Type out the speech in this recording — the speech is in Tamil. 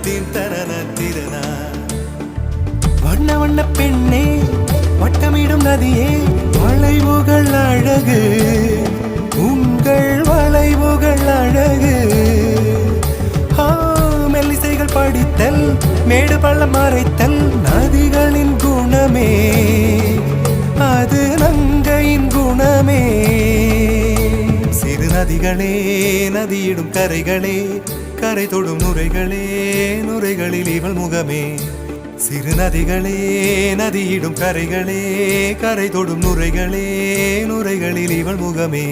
திறனா வண்ண வண்ண பெண்ணே வட்டமிடும் நதியே வளைவுகள் அழகு உங்கள் வளைவுகள் அழகு மெல்லிசைகள் படித்தல் மேடு பள்ளம் மறைத்தல் நதிகளின் குணமே அது நங்கையின் குணமே சிறு நதிகளே நதியிடும் கரைகளே கரை தொடும் நுரைகளே நுரைகளில் இவள் முகமே சிறு நதிகளே நதியிடும் கரைகளே கரை தொடும் நுரைகளே நுரைகளில் இவள் முகமே